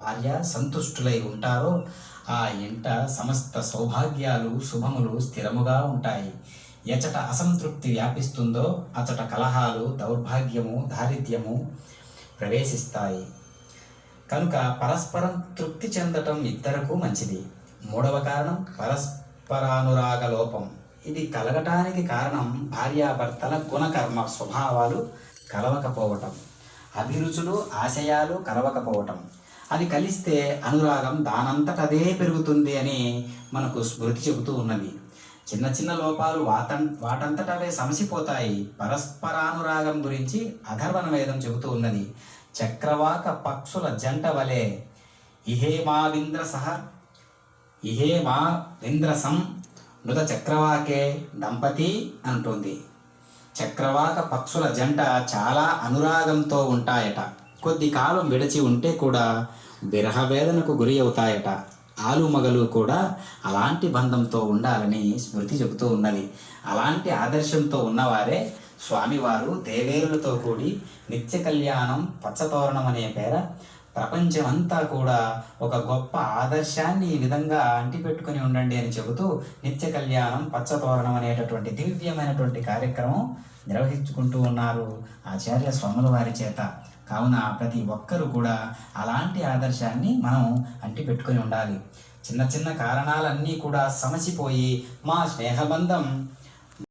భార్య సంతుష్టులై ఉంటారో ఆ ఇంట సమస్త సౌభాగ్యాలు శుభములు స్థిరముగా ఉంటాయి. ఎచట అసంతృప్తి వ్యాపిస్తుందో అచట కలహాలు దౌర్భాగ్యము దారిద్ర్యము ప్రవేశిస్తాయి. కనుక పరస్పరం తృప్తి చెందటం ఇద్దరకు మంచిది. మూడవ కారణం పరస్పరానురాగ లోపం. ఇది కలగటానికి కారణం భార్యాభర్తల గుణకర్మ స్వభావాలు కలవకపోవటం, అభిరుచులు ఆశయాలు కలవకపోవటం. అది కలిస్తే అనురాగం దానంతటదే పెరుగుతుంది అని మనకు స్మృతి చెబుతూ ఉన్నది. చిన్న చిన్న లోపాలు వాటంతటవే సమసిపోతాయి. పరస్పరానురాగం గురించి అథర్వణ వేదం చెబుతూ ఉన్నది. చక్రవాక పక్షుల జంట వలె ఇహే మా వింద్రసం నృత చక్రవాకే దంపతి అంటుంది. చక్రవాక పక్షుల జంట చాలా అనురాగంతో ఉంటాయట. కొద్ది కాలం విడిచి ఉంటే కూడా విరహవేదనకు గురి అవుతాయట. ఆలుమగలు కూడా అలాంటి బంధంతో ఉండాలని స్మృతి చెబుతూ ఉన్నది. అలాంటి ఆదర్శంతో ఉన్నవారే స్వామివారు దేవేరులతో కూడి నిత్య కళ్యాణం పచ్చతోరణం అనే పేర ప్రపంచమంతా కూడా ఒక గొప్ప ఆదర్శాన్ని ఈ విధంగా అంటిపెట్టుకుని ఉండండి అని చెబుతూ నిత్య కళ్యాణం పచ్చతోరణం అనేటటువంటి దివ్యమైనటువంటి కార్యక్రమం నిర్వహించుకుంటూ ఉన్నారు ఆచార్య స్వాముల వారి చేత. కావున ప్రతి ఒక్కరూ కూడా అలాంటి ఆదర్శాన్ని మనం అంటిపెట్టుకుని ఉండాలి. చిన్న చిన్న కారణాలన్నీ కూడా సమసిపోయి మా స్నేహబంధం